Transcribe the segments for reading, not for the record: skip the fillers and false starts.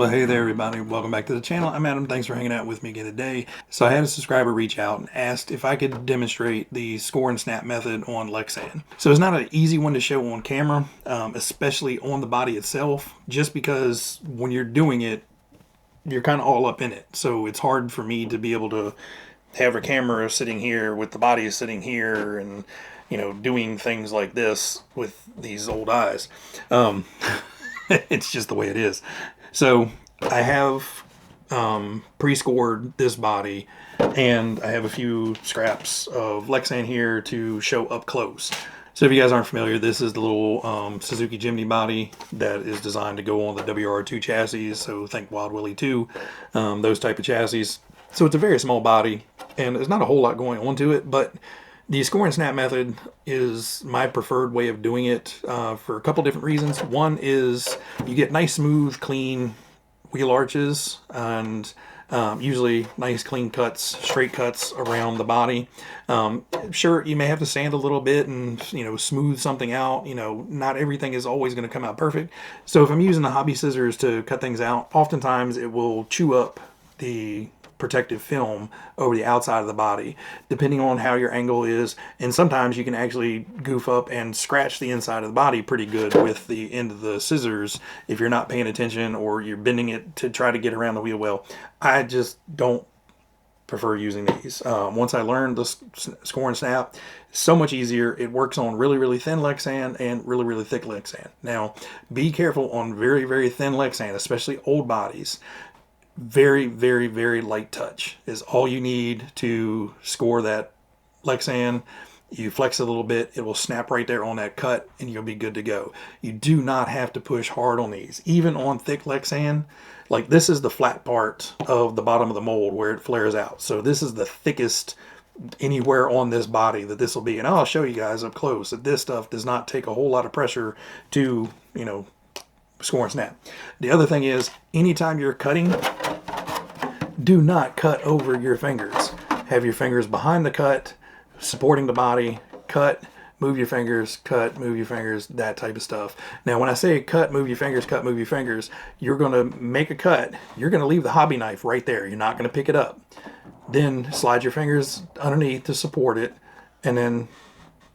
Well, hey there, everybody. Welcome back to the channel. I'm Adam. Thanks for hanging out with me again today. So I had a subscriber reach out and asked if I could demonstrate the score and snap method on Lexan. So it's not an easy one to show on camera, especially on the body itself, just because when you're doing it, you're kind of all up in it. So it's hard for me to be able to have a camera sitting here with the body sitting here and, you know, doing things like this with these old eyes. It's just the way it is. So I have pre-scored this body, and I have a few scraps of Lexan here to show up close. So if you guys aren't familiar, this is the little Suzuki Jimny body that is designed to go on the WR2 chassis. So think Wild Willie 2, those type of chassis. So it's a very small body, and there's not a whole lot going on to it, but the score and snap method is my preferred way of doing it for a couple different reasons. One is you get nice, smooth, clean wheel arches and usually nice, clean cuts, straight cuts around the body. Sure, you may have to sand a little bit and, you know, smooth something out. You know, not everything is always going to come out perfect. So if I'm using the hobby scissors to cut things out, oftentimes it will chew up the protective film over the outside of the body, depending on how your angle is. And sometimes you can actually goof up and scratch the inside of the body pretty good with the end of the scissors if you're not paying attention or you're bending it to try to get around the wheel well. I just don't prefer using these. Once I learned the score and snap, so much easier. It works on really, really thin Lexan and really, really thick Lexan. Now, be careful on very, very thin Lexan, especially old bodies. Very, very, very light touch is all you need to score that Lexan. You flex it a little bit, it will snap right there on that cut and you'll be good to go. You do not have to push hard on these. Even on thick Lexan, like this is the flat part of the bottom of the mold where it flares out. So this is the thickest anywhere on this body that this will be. And I'll show you guys up close that this stuff does not take a whole lot of pressure to, you know, score and snap. The other thing is, anytime you're cutting, do not cut over your fingers. Have your fingers behind the cut, supporting the body, cut, move your fingers, cut, move your fingers, that type of stuff. Now, when I say cut, move your fingers, cut, move your fingers, you're going to make a cut. You're going to leave the hobby knife right there. You're not going to pick it up. Then slide your fingers underneath to support it, and then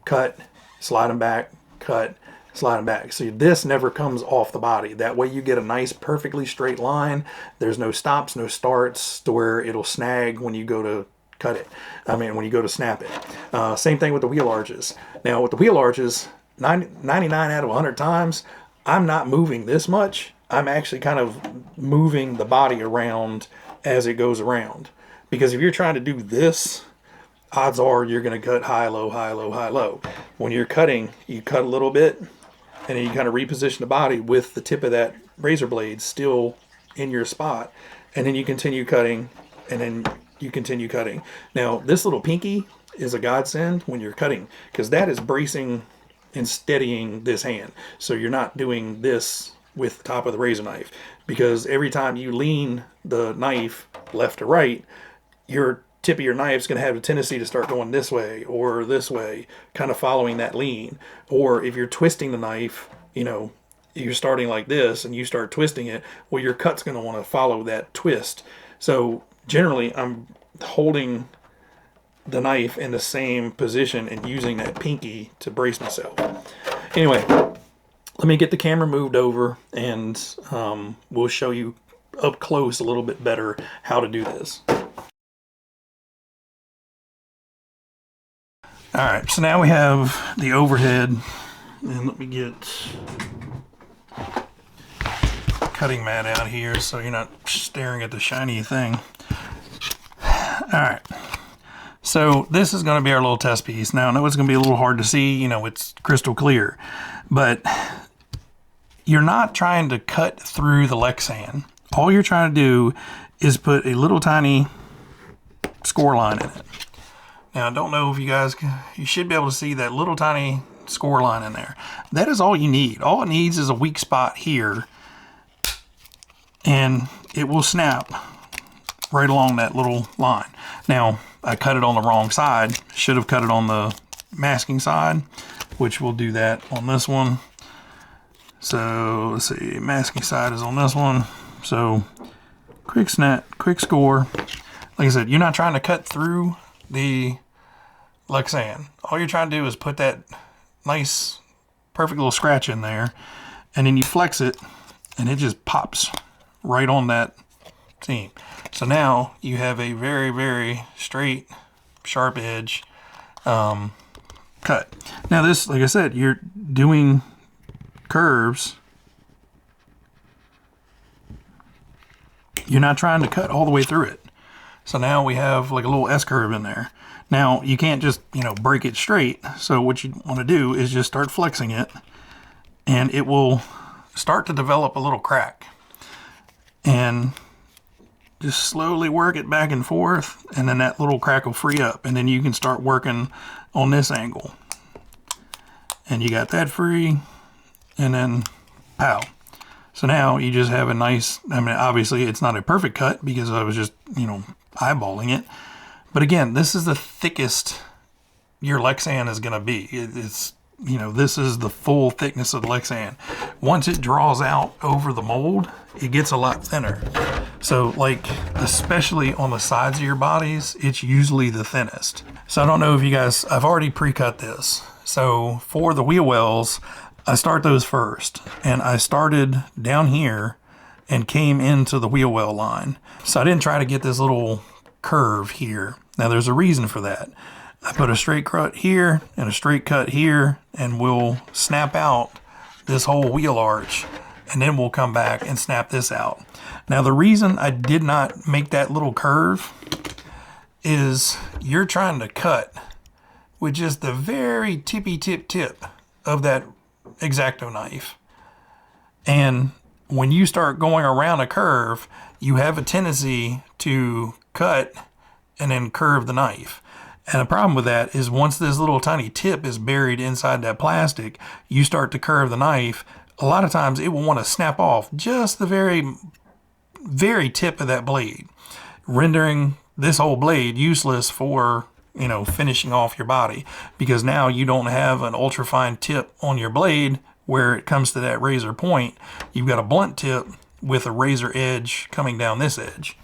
cut, slide them back, cut, slide them back. So this never comes off the body. That way you get a nice, perfectly straight line. There's no stops, no starts to where it'll snag when you go to cut it. When you go to snap it. Same thing with the wheel arches. Now with the wheel arches, 99 out of 100 times, I'm not moving this much. I'm actually kind of moving the body around as it goes around. Because if you're trying to do this, odds are you're going to cut high, low, high, low, high, low. When you're cutting, you cut a little bit, and then you kind of reposition the body with the tip of that razor blade still in your spot. And then you continue cutting, and then you continue cutting. Now, this little pinky is a godsend when you're cutting, because that is bracing and steadying this hand. So you're not doing this with the top of the razor knife, because every time you lean the knife left to right, your tip of your knife is going to have a tendency to start going this way or this way, kind of following that lean. Or if you're twisting the knife, you know, you're starting like this and you start twisting it, well, your cut's going to want to follow that twist. So generally I'm holding the knife in the same position and using that pinky to brace myself. Anyway, let me get the camera moved over and we'll show you up close a little bit better how to do this. All right, so now we have the overhead, and let me get cutting mat out here so you're not staring at the shiny thing. All right, so this is going to be our little test piece. Now, I know it's going to be a little hard to see, you know, it's crystal clear, but you're not trying to cut through the Lexan. All you're trying to do is put a little tiny score line in it. Now, I don't know if you should be able to see that little tiny score line in there. That is all you need. All it needs is a weak spot here, and it will snap right along that little line. Now, I cut it on the wrong side. Should have cut it on the masking side, which we'll do that on this one. So let's see, masking side is on this one. So quick snap, quick score. Like I said, you're not trying to cut through the Lexan. All you're trying to do is put that nice, perfect little scratch in there, and then you flex it, and it just pops right on that seam. So now you have a very, very straight, sharp edge cut. Now this, like I said, you're doing curves. You're not trying to cut all the way through it. So now we have like a little S-curve in there. Now you can't just, you know, break it straight. So what you want to do is just start flexing it, and it will start to develop a little crack. And just slowly work it back and forth, and then that little crack will free up, and then you can start working on this angle. And you got that free, and then pow. So now you just have a nice, I mean, obviously it's not a perfect cut because I was just, you know, eyeballing it. But again, this is the thickest your Lexan is going to be. It's, you know, this is the full thickness of the Lexan. Once it draws out over the mold, it gets a lot thinner. So like, especially on the sides of your bodies, it's usually the thinnest. So I don't know if you guys, I've already pre-cut this. So for the wheel wells, I start those first. And I started down here and came into the wheel well line. So I didn't try to get this little curve here. Now there's a reason for that. I put a straight cut here and a straight cut here, and we'll snap out this whole wheel arch, and then we'll come back and snap this out. Now the reason I did not make that little curve is you're trying to cut with just the very tippy tip of that X-Acto knife. And when you start going around a curve, you have a tendency to cut and then curve the knife. And the problem with that is once this little tiny tip is buried inside that plastic, you start to curve the knife. A lot of times it will want to snap off just the very, very tip of that blade, rendering this whole blade useless for, you know, finishing off your body, because now you don't have an ultra fine tip on your blade where it comes to that razor point. You've got a blunt tip with a razor edge coming down this edge.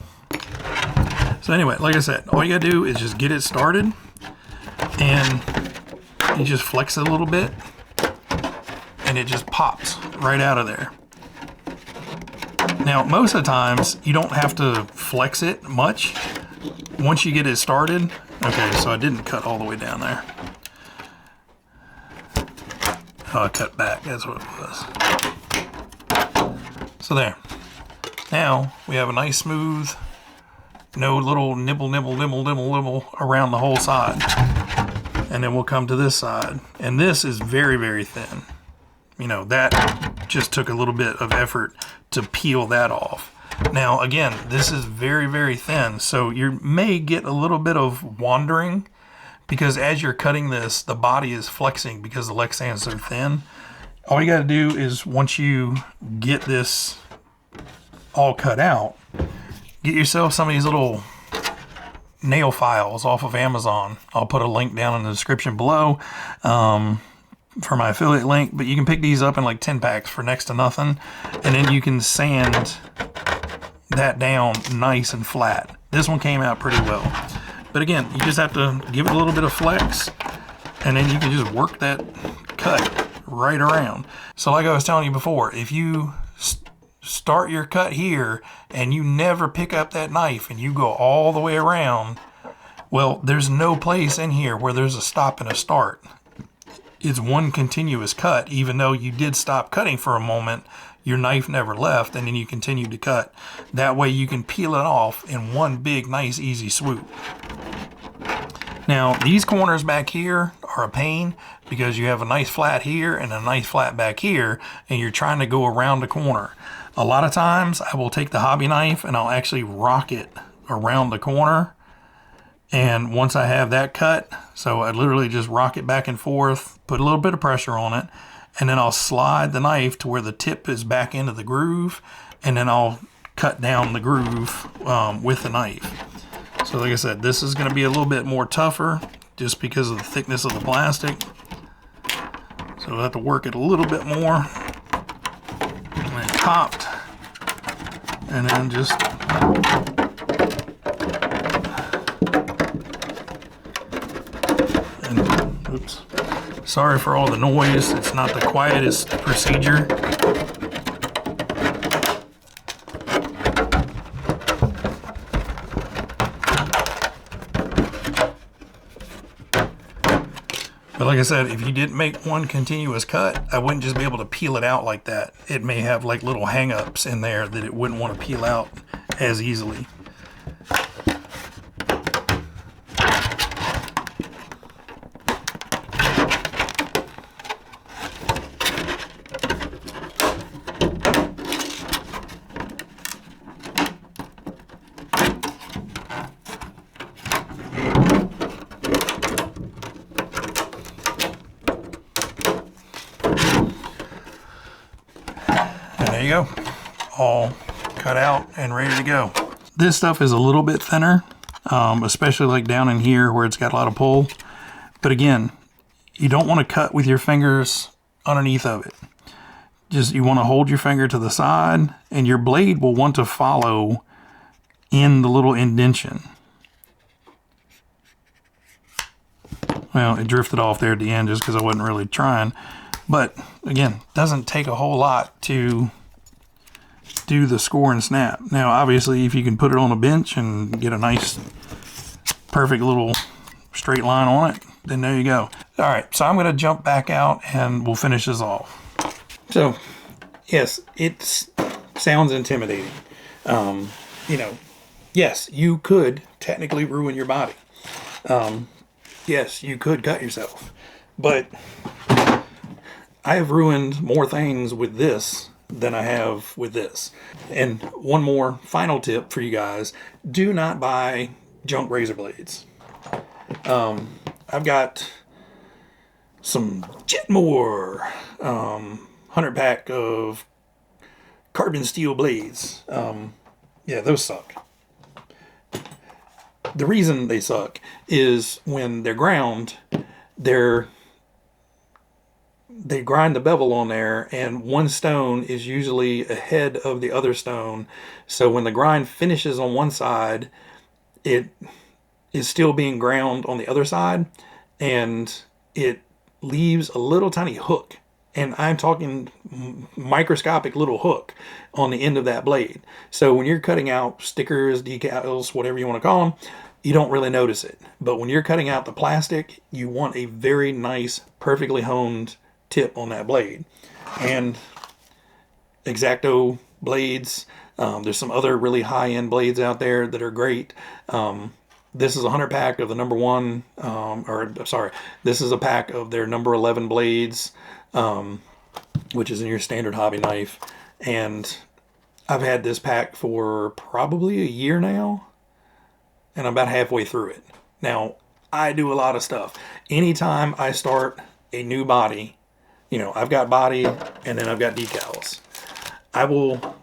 So anyway, like I said, all you gotta do is just get it started, and you just flex it a little bit, and it just pops right out of there. Now, most of the times, you don't have to flex it much. Once you get it started, okay, so I didn't cut all the way down there. Oh, I cut back, that's what it was. So there. Now, we have a nice smooth, no little nibble around the whole side. And then we'll come to this side. And this is very, very thin. You know, that just took a little bit of effort to peel that off. Now, again, this is very, very thin. So you may get a little bit of wandering, because as you're cutting this, the body is flexing because the Lexan is so thin. All you got to do is, once you get this all cut out, get yourself some of these little nail files off of Amazon. I'll put a link down in the description below for my affiliate link, but you can pick these up in like 10 packs for next to nothing, and then you can sand that down nice and flat. This one came out pretty well. But again, you just have to give it a little bit of flex, and then you can just work that cut right around. So like I was telling you before, if you start your cut here and you never pick up that knife and you go all the way around, well, there's no place in here where there's a stop and a start. It's one continuous cut. Even though you did stop cutting for a moment, your knife never left, and then you continue to cut. That way you can peel it off in one big, nice, easy swoop. Now, these corners back here are a pain because you have a nice flat here and a nice flat back here, and you're trying to go around the corner. A lot of times I will take the hobby knife and I'll actually rock it around the corner. And once I have that cut, so I literally just rock it back and forth, put a little bit of pressure on it, and then I'll slide the knife to where the tip is back into the groove, and then I'll cut down the groove with the knife. So like I said, this is going to be a little bit more tougher just because of the thickness of the plastic. So I'll have to work it a little bit more. And then popped. and then just oops. Sorry for all the noise. It's not the quietest procedure. But like I said, if you didn't make one continuous cut, I wouldn't just be able to peel it out like that. It may have like little hang-ups in there that it wouldn't want to peel out as easily. There you go, all cut out and ready to go. This stuff is a little bit thinner, especially like down in here where it's got a lot of pull. But again, you don't want to cut with your fingers underneath of it. Just you want to hold your finger to the side, and your blade will want to follow in the little indentation. Well, it drifted off there at the end just because I wasn't really trying. But again, doesn't take a whole lot to do the score and snap. Now, obviously, if you can put it on a bench and get a nice, perfect little straight line on it, then there you go. All right, so I'm going to jump back out and we'll finish this off. So, yes, it sounds intimidating. You know, yes, you could technically ruin your body. Yes, you could cut yourself. But I have ruined more things with this than I have with this. And one more final tip for you guys: do not buy junk razor blades. I've got some Jetmore 100 pack of carbon steel blades. Yeah, those suck. The reason they suck is when they're ground, they grind the bevel on there, and one stone is usually ahead of the other stone. So when the grind finishes on one side, it is still being ground on the other side, and it leaves a little tiny hook. And I'm talking microscopic little hook on the end of that blade. So when you're cutting out stickers, decals, whatever you want to call them, you don't really notice it. But when you're cutting out the plastic, you want a very nice, perfectly honed tip on that blade. And X-Acto blades, there's some other really high-end blades out there that are great. This is a 100 pack of the number one, this is a pack of their number 11 blades, which is in your standard hobby knife. And I've had this pack for probably a year now, and I'm about halfway through it. Now, I do a lot of stuff. Anytime I start a new body, you know, I've got body and then I've got decals, I will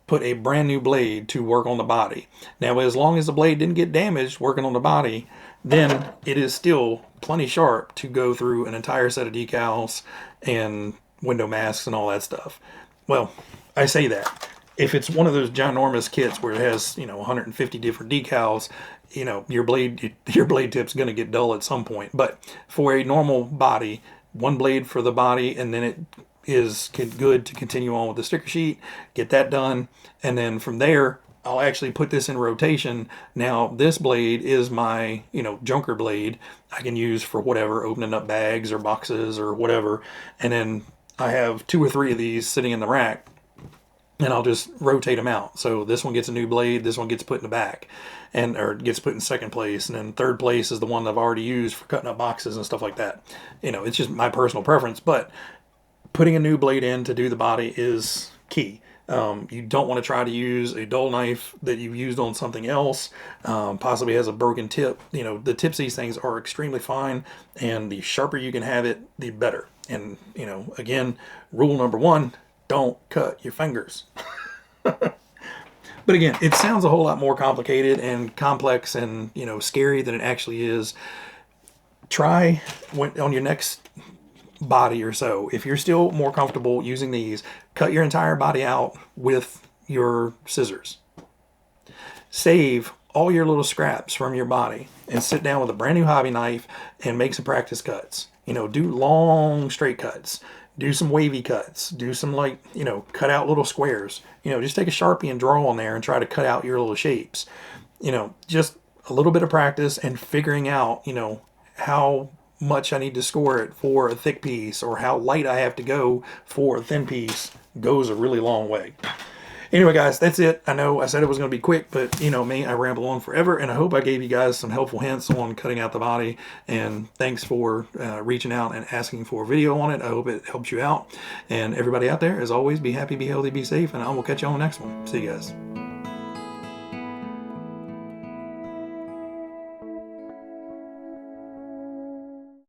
put a brand new blade to work on the body. Now, as long as the blade didn't get damaged working on the body, then it is still plenty sharp to go through an entire set of decals and window masks and all that stuff. Well, I say that. If it's one of those ginormous kits where it has, you know, 150 different decals, you know, your blade tip's going to get dull at some point. But for a normal body, one blade for the body, and then it is good to continue on with the sticker sheet, get that done, and then from there I'll actually put this in rotation. Now this blade is my, you know, junker blade I can use for whatever, opening up bags or boxes or whatever. And then I have 2 or 3 of these sitting in the rack, and I'll just rotate them out. So this one gets a new blade, this one gets put in the back, or gets put in second place, and then third place is the one I've already used for cutting up boxes and stuff like that. You know, it's just my personal preference, but putting a new blade in to do the body is key. You don't want to try to use a dull knife that you've used on something else, possibly has a broken tip. You know, the tips of these things are extremely fine, and the sharper you can have it, the better. And, you know, again, rule number 1, don't cut your fingers. But again, it sounds a whole lot more complicated and complex and, you know, scary than it actually is. Try on your next body or so, if you're still more comfortable using these, cut your entire body out with your scissors. Save all your little scraps from your body and sit down with a brand new hobby knife and make some practice cuts. You know, do long straight cuts, do some wavy cuts, do some, like, you know, cut out little squares. You know, just take a Sharpie and draw on there and try to cut out your little shapes. You know, just a little bit of practice and figuring out, you know, how much I need to score it for a thick piece or how light I have to go for a thin piece goes a really long way. Anyway, guys, that's it. I know I said it was going to be quick, but you know me, I ramble on forever, and I hope I gave you guys some helpful hints on cutting out the body, and thanks for reaching out and asking for a video on it. I hope it helps you out, and everybody out there, as always, be happy, be healthy, be safe, and I will catch you on the next one. See you guys.